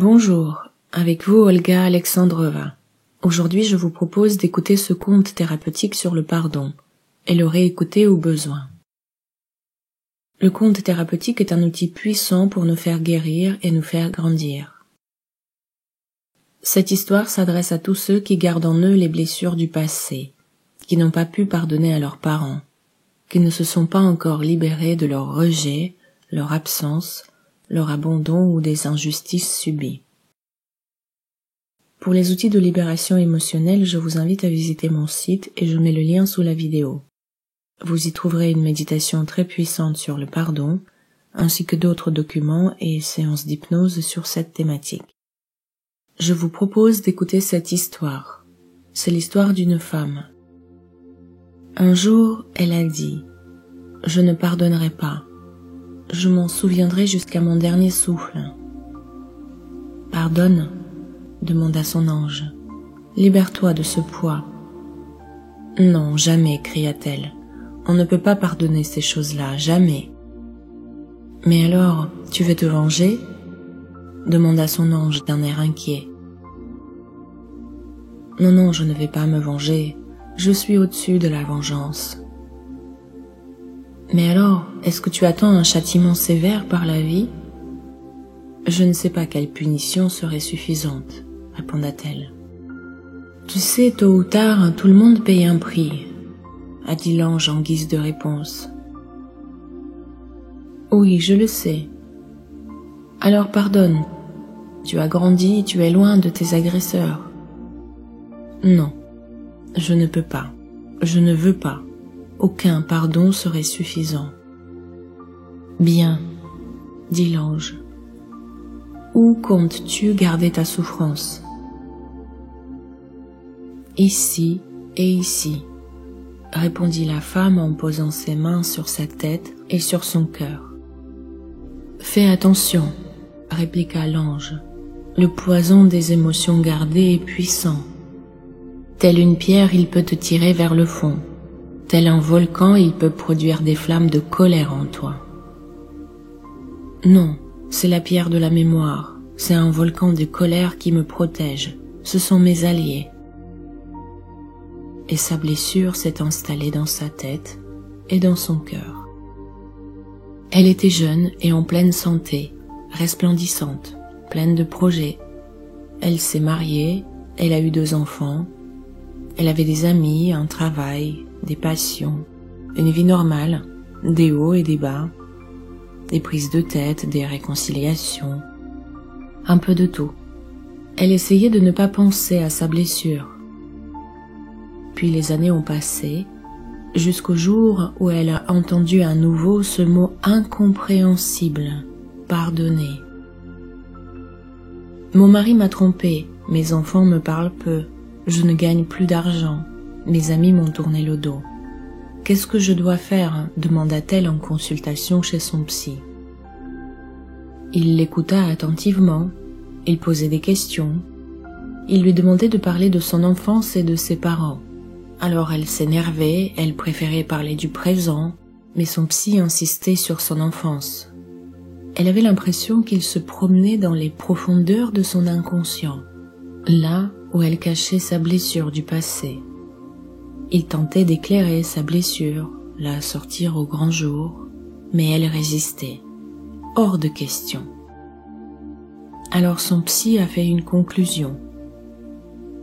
Bonjour, avec vous Olga Alexandrova. Aujourd'hui je vous propose d'écouter ce conte thérapeutique sur le pardon et le réécouter au besoin. Le conte thérapeutique est un outil puissant pour nous faire guérir et nous faire grandir. Cette histoire s'adresse à tous ceux qui gardent en eux les blessures du passé, qui n'ont pas pu pardonner à leurs parents, qui ne se sont pas encore libérés de leur rejet, leur absence, leur abandon ou des injustices subies. Pour les outils de libération émotionnelle, je vous invite à visiter mon site et je mets le lien sous la vidéo. Vous y trouverez une méditation très puissante sur le pardon, ainsi que d'autres documents et séances d'hypnose sur cette thématique. Je vous propose d'écouter cette histoire. C'est l'histoire d'une femme. Un jour, elle a dit « Je ne pardonnerai pas. Je m'en souviendrai jusqu'à mon dernier souffle. » « Pardonne » demanda son ange. « Libère-toi de ce poids. »« Non, jamais, cria-t-elle. On ne peut pas pardonner ces choses-là, jamais. »« Mais alors, tu veux te venger ?» demanda son ange d'un air inquiet. « Non, non, je ne vais pas me venger. Je suis au-dessus de la vengeance. » « Mais alors, est-ce que tu attends un châtiment sévère par la vie ? » « Je ne sais pas quelle punition serait suffisante, » répondit-elle. « Tu sais, tôt ou tard, tout le monde paye un prix, » a dit l'ange en guise de réponse. « Oui, je le sais. Alors pardonne. Tu as grandi, tu es loin de tes agresseurs. » « Non, je ne peux pas. Je ne veux pas. Aucun pardon serait suffisant. »« Bien, » dit l'ange. « Où comptes-tu garder ta souffrance ? » ?»« Ici et ici, » répondit la femme en posant ses mains sur sa tête et sur son cœur. « Fais attention, » répliqua l'ange. « Le poison des émotions gardées est puissant. Tel une pierre, il peut te tirer vers le fond. Tel un volcan, il peut produire des flammes de colère en toi. » « Non, c'est la pierre de la mémoire, c'est un volcan de colère qui me protège, ce sont mes alliés. » Et sa blessure s'est installée dans sa tête et dans son cœur. Elle était jeune et en pleine santé, resplendissante, pleine de projets. Elle s'est mariée, elle a eu 2 enfants, elle avait des amis, un travail, des passions, une vie normale, des hauts et des bas, des prises de tête, des réconciliations, un peu de tout. Elle essayait de ne pas penser à sa blessure. Puis les années ont passé, jusqu'au jour où elle a entendu à nouveau ce mot incompréhensible, pardonner. « Mon mari m'a trompée, mes enfants me parlent peu, je ne gagne plus d'argent, mes amis m'ont tourné le dos. Qu'est-ce que je dois faire ? » demanda-t-elle en consultation chez son psy. Il l'écouta attentivement, il posait des questions, il lui demandait de parler de son enfance et de ses parents. Alors elle s'énervait, elle préférait parler du présent, mais son psy insistait sur son enfance. Elle avait l'impression qu'il se promenait dans les profondeurs de son inconscient, là où elle cachait sa blessure du passé. Il tentait d'éclairer sa blessure, la sortir au grand jour, mais elle résistait. Hors de question. Alors son psy a fait une conclusion.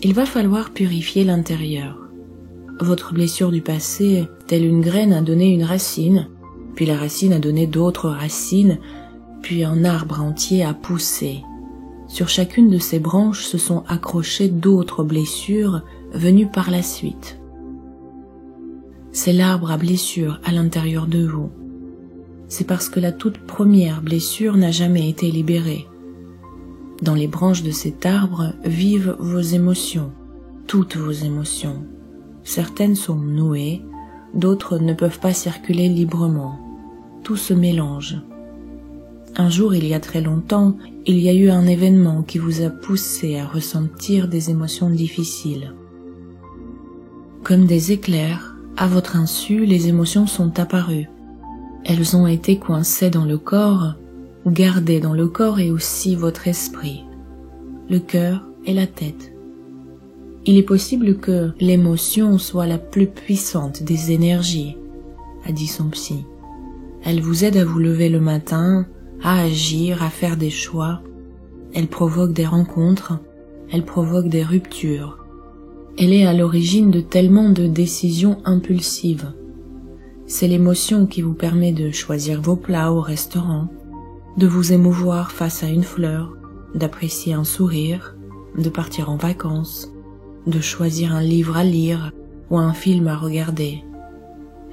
Il va falloir purifier l'intérieur. Votre blessure du passé, telle une graine, a donné une racine, puis la racine a donné d'autres racines, puis un arbre entier a poussé. Sur chacune de ces branches se sont accrochées d'autres blessures venues par la suite. C'est l'arbre à blessures à l'intérieur de vous. C'est parce que la toute première blessure n'a jamais été libérée. Dans les branches de cet arbre vivent vos émotions, toutes vos émotions. Certaines sont nouées, d'autres ne peuvent pas circuler librement. Tout se mélange. Un jour, il y a très longtemps, il y a eu un événement qui vous a poussé à ressentir des émotions difficiles. Comme des éclairs, à votre insu, les émotions sont apparues. Elles ont été coincées dans le corps, gardées dans le corps et aussi votre esprit, le cœur et la tête. Il est possible que l'émotion soit la plus puissante des énergies, a dit son psy. Elle vous aide à vous lever le matin, à agir, à faire des choix. Elle provoque des rencontres, elle provoque des ruptures. Elle est à l'origine de tellement de décisions impulsives. C'est l'émotion qui vous permet de choisir vos plats au restaurant, de vous émouvoir face à une fleur, d'apprécier un sourire, de partir en vacances, de choisir un livre à lire ou un film à regarder.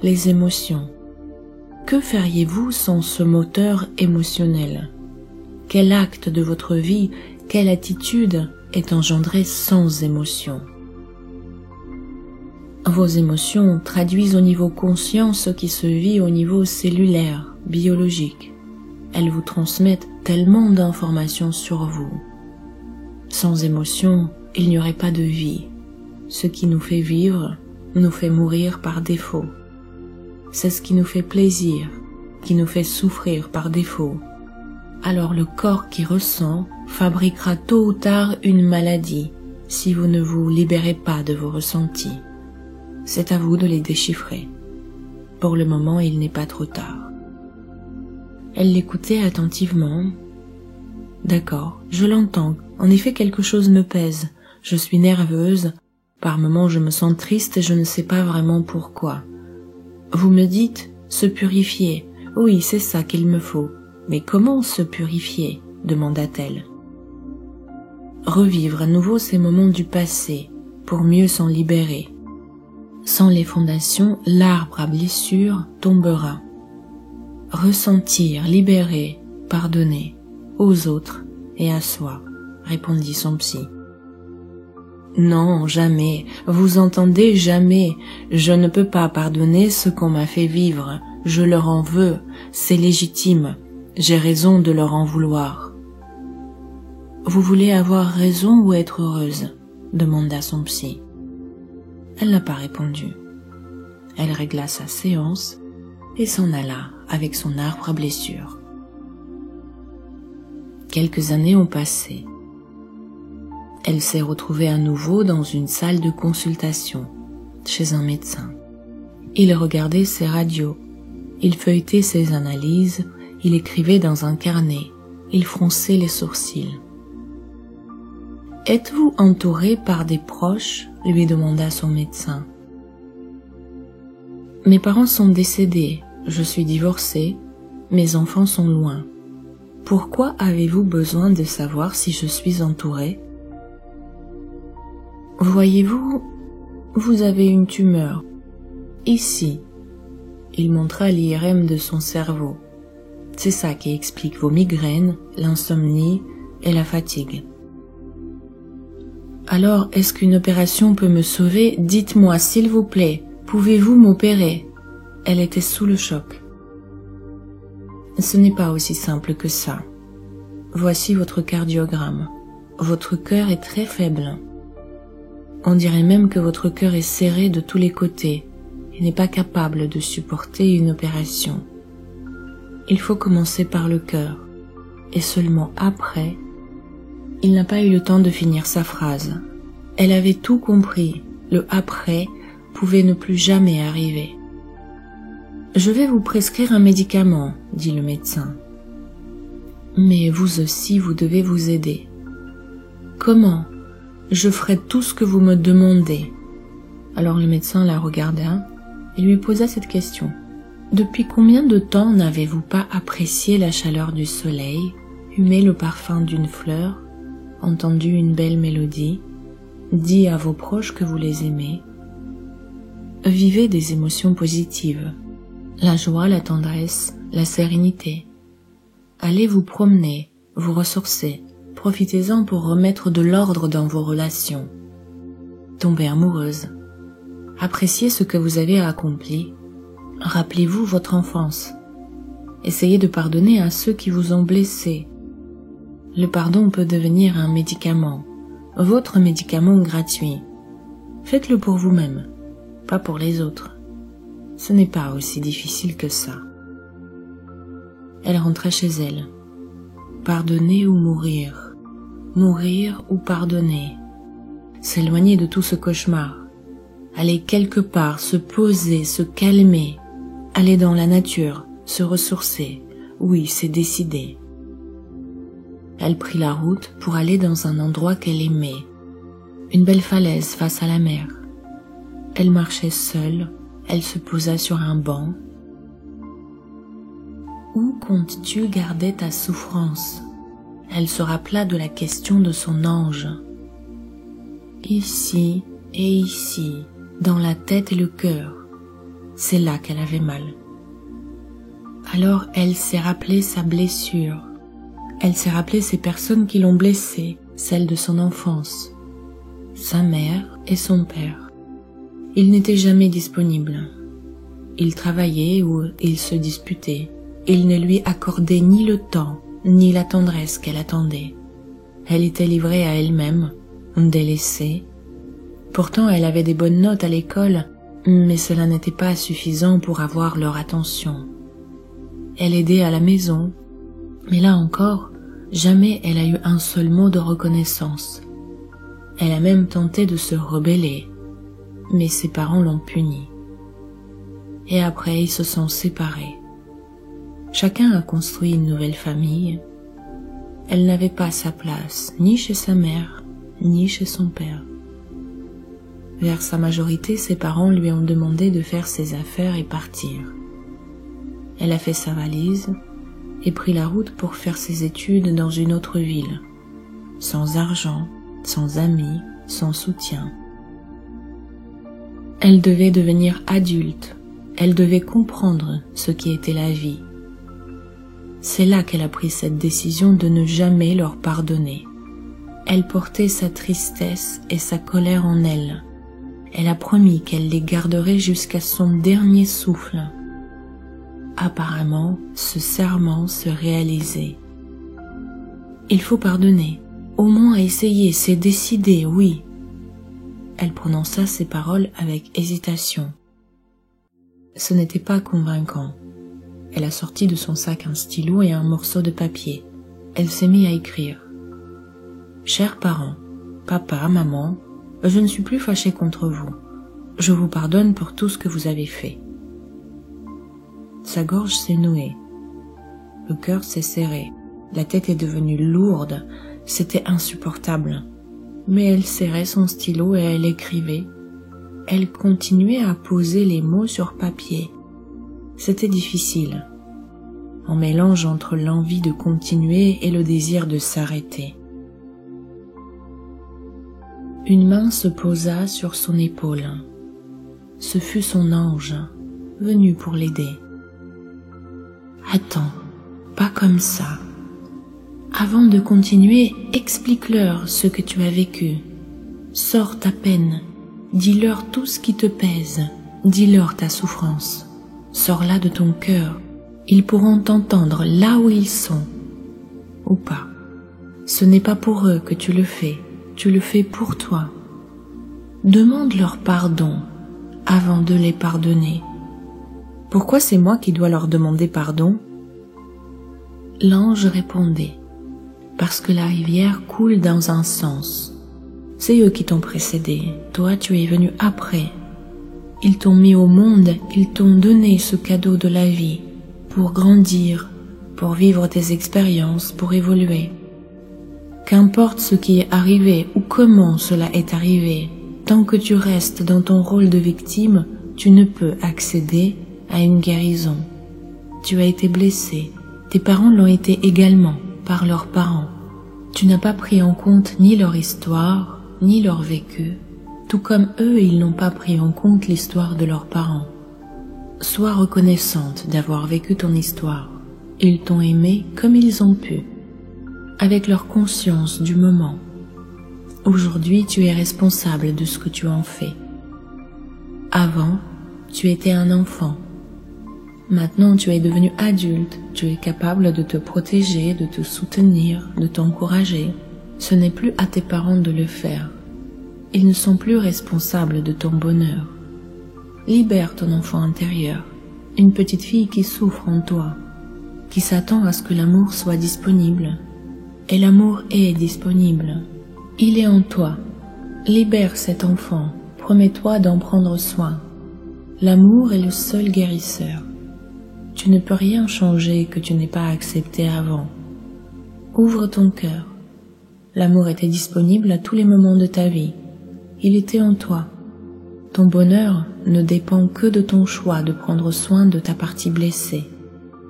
Les émotions. Que feriez-vous sans ce moteur émotionnel? Quel acte de votre vie, quelle attitude est engendrée sans émotion? Vos émotions traduisent au niveau conscient ce qui se vit au niveau cellulaire, biologique. Elles vous transmettent tellement d'informations sur vous. Sans émotion, il n'y aurait pas de vie. Ce qui nous fait vivre nous fait mourir par défaut. C'est ce qui nous fait plaisir, qui nous fait souffrir par défaut. Alors le corps qui ressent fabriquera tôt ou tard une maladie si vous ne vous libérez pas de vos ressentis. C'est à vous de les déchiffrer. Pour le moment, il n'est pas trop tard. Elle l'écoutait attentivement. D'accord, je l'entends. En effet, quelque chose me pèse. Je suis nerveuse. Par moments, je me sens triste et je ne sais pas vraiment pourquoi. Vous me dites, se purifier. Oui, c'est ça qu'il me faut. Mais comment se purifier? Demanda-t-elle. Revivre à nouveau ces moments du passé, pour mieux s'en libérer. Sans les fondations, l'arbre à blessures tombera. Ressentir, libérer, pardonner, aux autres et à soi, répondit son psy. Non, jamais, vous entendez, jamais, je ne peux pas pardonner ce qu'on m'a fait vivre, je leur en veux, c'est légitime, j'ai raison de leur en vouloir. Vous voulez avoir raison ou être heureuse? Demanda son psy. Elle n'a pas répondu. Elle régla sa séance et s'en alla avec son arbre à blessures. Quelques années ont passé. Elle s'est retrouvée à nouveau dans une salle de consultation, chez un médecin. Il regardait ses radios, il feuilletait ses analyses, il écrivait dans un carnet, il fronçait les sourcils. « Êtes-vous entouré par des proches ?» lui demanda son médecin. « Mes parents sont décédés, je suis divorcée, mes enfants sont loin. Pourquoi avez-vous besoin de savoir si je suis entourée ? Voyez-vous, vous avez une tumeur. Ici. » Il montra l'IRM de son cerveau. C'est ça qui explique vos migraines, l'insomnie et la fatigue. Alors, est-ce qu'une opération peut me sauver? Dites-moi, s'il vous plaît, pouvez-vous m'opérer? Elle était sous le choc. Ce n'est pas aussi simple que ça. Voici votre cardiogramme. Votre cœur est très faible. On dirait même que votre cœur est serré de tous les côtés et n'est pas capable de supporter une opération. Il faut commencer par le cœur, et seulement après. Il n'a pas eu le temps de finir sa phrase. Elle avait tout compris. Le après pouvait ne plus jamais arriver. « Je vais vous prescrire un médicament, » dit le médecin. « Mais vous aussi, vous devez vous aider. »« Comment ? Je ferai tout ce que vous me demandez. » Alors le médecin la regarda et lui posa cette question. « Depuis combien de temps n'avez-vous pas apprécié la chaleur du soleil, humé le parfum d'une fleur, entendu une belle mélodie, dit à vos proches que vous les aimez? Vivez des émotions positives, la joie, la tendresse, la sérénité. Allez vous promener, vous ressourcer, profitez-en pour remettre de l'ordre dans vos relations. Tombez amoureuse. Appréciez ce que vous avez accompli. Rappelez-vous votre enfance. Essayez de pardonner à ceux qui vous ont blessé. Le pardon peut devenir un médicament, votre médicament gratuit. Faites-le pour vous-même, pas pour les autres. Ce n'est pas aussi difficile que ça. Elle rentrait chez elle. Pardonner ou mourir. mourir ou pardonner. S'éloigner de tout ce cauchemar. Aller quelque part, se poser, se calmer. Aller dans la nature, se ressourcer. Oui, c'est décidé. Elle prit la route pour aller dans un endroit qu'elle aimait. Une belle falaise face à la mer. Elle marchait seule, elle se posa sur un banc. Où comptes-tu garder ta souffrance? Elle se rappela de la question de son ange. Ici et ici, dans la tête et le cœur, c'est là qu'elle avait mal. Alors elle s'est rappelé sa blessure. Elle s'est rappelé ces personnes qui l'ont blessée, celles de son enfance, sa mère et son père. Ils n'étaient jamais disponibles. Ils travaillaient ou ils se disputaient. Ils ne lui accordaient ni le temps, ni la tendresse qu'elle attendait. Elle était livrée à elle-même, délaissée. Pourtant, elle avait des bonnes notes à l'école, mais cela n'était pas suffisant pour avoir leur attention. Elle aidait à la maison, mais là encore, jamais elle a eu un seul mot de reconnaissance. Elle a même tenté de se rebeller, mais ses parents l'ont punie. Et après, ils se sont séparés. Chacun a construit une nouvelle famille. Elle n'avait pas sa place, ni chez sa mère, ni chez son père. Vers sa majorité, ses parents lui ont demandé de faire ses affaires et partir. Elle a fait sa valise et pris la route pour faire ses études dans une autre ville, sans argent, sans amis, sans soutien. Elle devait devenir adulte, elle devait comprendre ce qui était la vie. C'est là qu'elle a pris cette décision de ne jamais leur pardonner. Elle portait sa tristesse et sa colère en elle. Elle a promis qu'elle les garderait jusqu'à son dernier souffle. Apparemment, ce serment se réalisait. Il faut pardonner, au moins essayer, c'est décidé, oui. Elle prononça ces paroles avec hésitation. Ce n'était pas convaincant. Elle a sorti de son sac un stylo et un morceau de papier. Elle s'est mise à écrire. « Chers parents, papa, maman, je ne suis plus fâchée contre vous. Je vous pardonne pour tout ce que vous avez fait. » Sa gorge s'est nouée. Le cœur s'est serré. La tête est devenue lourde. C'était insupportable. Mais elle serrait son stylo et elle écrivait. Elle continuait à poser les mots sur papier. C'était difficile. Un mélange entre l'envie de continuer et le désir de s'arrêter. Une main se posa sur son épaule. Ce fut son ange, venu pour l'aider. « Attends, pas comme ça. Avant de continuer, explique-leur ce que tu as vécu. Sors ta peine, dis-leur tout ce qui te pèse, dis-leur ta souffrance. Sors-la de ton cœur, ils pourront t'entendre là où ils sont. Ou pas. Ce n'est pas pour eux que tu le fais pour toi. Demande leur pardon avant de les pardonner. Pourquoi c'est moi qui dois leur demander pardon? » L'ange répondait, « Parce que la rivière coule dans un sens. C'est eux qui t'ont précédé, toi tu es venu après. Ils t'ont mis au monde, ils t'ont donné ce cadeau de la vie, pour grandir, pour vivre tes expériences, pour évoluer. Qu'importe ce qui est arrivé ou comment cela est arrivé, tant que tu restes dans ton rôle de victime, tu ne peux accéder à une guérison. Tu as été blessé, tes parents l'ont été également par leurs parents. Tu n'as pas pris en compte ni leur histoire, ni leur vécu, tout comme eux ils n'ont pas pris en compte l'histoire de leurs parents. Sois reconnaissante d'avoir vécu ton histoire. Ils t'ont aimé comme ils ont pu, avec leur conscience du moment. Aujourd'hui, tu es responsable de ce que tu en fais. Avant, tu étais un enfant. Maintenant, tu es devenu adulte, tu es capable de te protéger, de te soutenir, de t'encourager. Ce n'est plus à tes parents de le faire. Ils ne sont plus responsables de ton bonheur. Libère ton enfant intérieur, une petite fille qui souffre en toi, qui s'attend à ce que l'amour soit disponible, Et l'amour est disponible. Il est en toi. Libère cet enfant. Promets-toi d'en prendre soin. L'amour est le seul guérisseur. Tu ne peux rien changer que tu n'aies pas accepté avant. Ouvre ton cœur. L'amour était disponible à tous les moments de ta vie. Il était en toi. Ton bonheur ne dépend que de ton choix de prendre soin de ta partie blessée.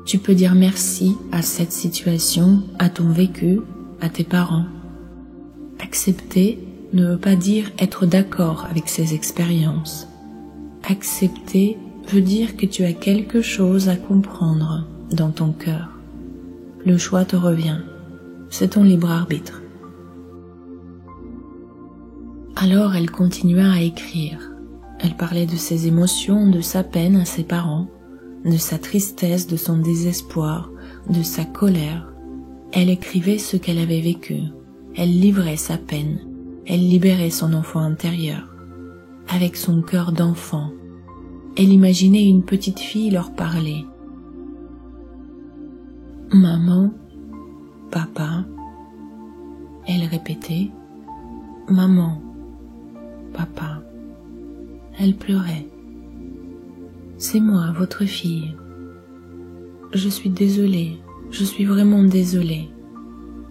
Tu peux dire merci à cette situation, à ton vécu, à tes parents. Accepter ne veut pas dire être d'accord avec ces expériences. Accepter veut dire que tu as quelque chose à comprendre dans ton cœur. Le choix te revient. C'est ton libre arbitre. Alors elle continua à écrire. Elle parlait de ses émotions, de sa peine à ses parents, de sa tristesse, de son désespoir, de sa colère. Elle écrivait ce qu'elle avait vécu. Elle livrait sa peine. Elle libérait son enfant intérieur. Avec son cœur d'enfant, elle imaginait une petite fille leur parler. « Maman, papa », elle répétait. « Maman, papa ». Elle pleurait. « C'est moi, votre fille. Je suis désolée, je suis vraiment désolée.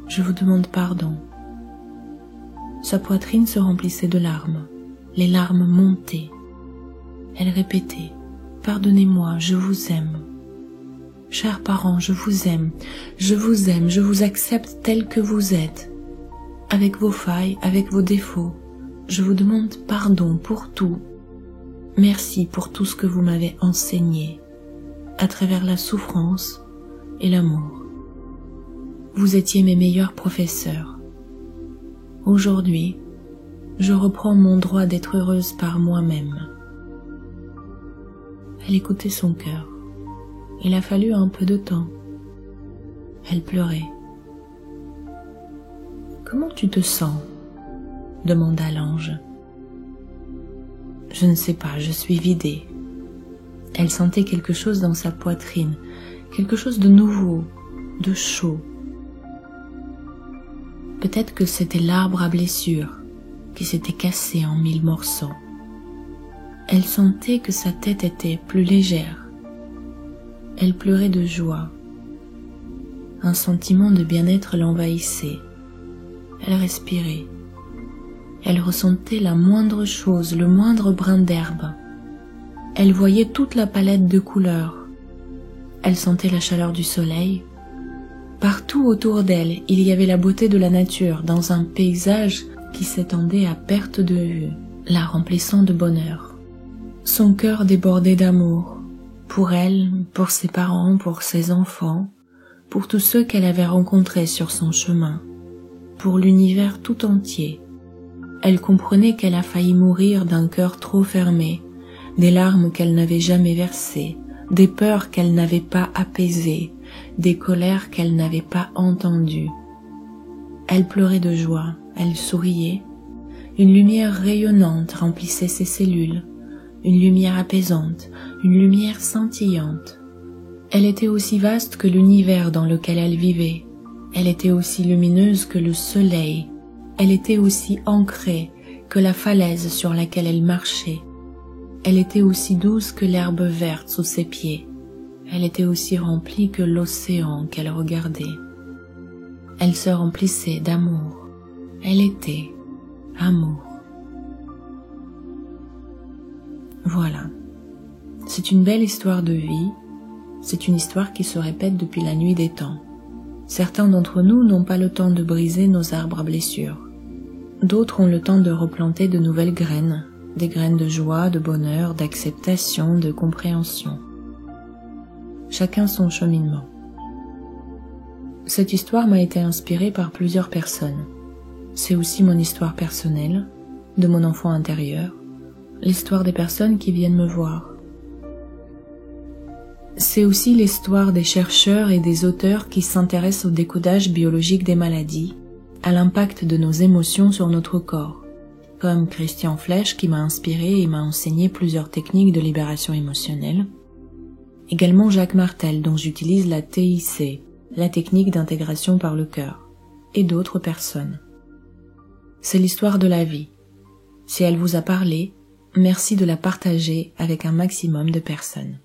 Je vous demande pardon. » Sa poitrine se remplissait de larmes. Les larmes montaient. Elle répétait « Pardonnez-moi, je vous aime. Chers parents, je vous aime, je vous aime, je vous accepte tel que vous êtes. Avec vos failles, avec vos défauts, je vous demande pardon pour tout. Merci pour tout ce que vous m'avez enseigné, à travers la souffrance et l'amour. Vous étiez mes meilleurs professeurs. Aujourd'hui, je reprends mon droit d'être heureuse par moi-même. » Elle écoutait son cœur. Il a fallu un peu de temps. Elle pleurait. « Comment tu te sens ?» demanda l'ange. « Je ne sais pas, je suis vidée. » Elle sentait quelque chose dans sa poitrine, quelque chose de nouveau, de chaud. Peut-être que c'était l'arbre à blessures qui s'était cassé en 1000 morceaux. Elle sentait que sa tête était plus légère. Elle pleurait de joie. Un sentiment de bien-être l'envahissait. Elle respirait. Elle ressentait la moindre chose, le moindre brin d'herbe. Elle voyait toute la palette de couleurs. Elle sentait la chaleur du soleil. Partout autour d'elle, il y avait la beauté de la nature dans un paysage qui s'étendait à perte de vue, la remplissant de bonheur. Son cœur débordait d'amour, pour elle, pour ses parents, pour ses enfants, pour tous ceux qu'elle avait rencontrés sur son chemin, pour l'univers tout entier. Elle comprenait qu'elle a failli mourir d'un cœur trop fermé, des larmes qu'elle n'avait jamais versées, des peurs qu'elle n'avait pas apaisées, des colères qu'elle n'avait pas entendues. Elle pleurait de joie, elle souriait. Une lumière rayonnante remplissait ses cellules, une lumière apaisante, une lumière scintillante. Elle était aussi vaste que l'univers dans lequel elle vivait. Elle était aussi lumineuse que le soleil. Elle était aussi ancrée que la falaise sur laquelle elle marchait. Elle était aussi douce que l'herbe verte sous ses pieds. Elle était aussi remplie que l'océan qu'elle regardait. Elle se remplissait d'amour. Elle était amour. Voilà. C'est une belle histoire de vie. C'est une histoire qui se répète depuis la nuit des temps. Certains d'entre nous n'ont pas le temps de briser nos arbres à blessures. D'autres ont le temps de replanter de nouvelles graines, des graines de joie, de bonheur, d'acceptation, de compréhension. Chacun son cheminement. Cette histoire m'a été inspirée par plusieurs personnes. C'est aussi mon histoire personnelle, de mon enfant intérieur, l'histoire des personnes qui viennent me voir. C'est aussi l'histoire des chercheurs et des auteurs qui s'intéressent au décodage biologique des maladies, à l'impact de nos émotions sur notre corps, comme Christian Flech qui m'a inspiré et m'a enseigné plusieurs techniques de libération émotionnelle, également Jacques Martel dont j'utilise la TIC, la technique d'intégration par le cœur, et d'autres personnes. C'est l'histoire de la vie. Si elle vous a parlé, merci de la partager avec un maximum de personnes.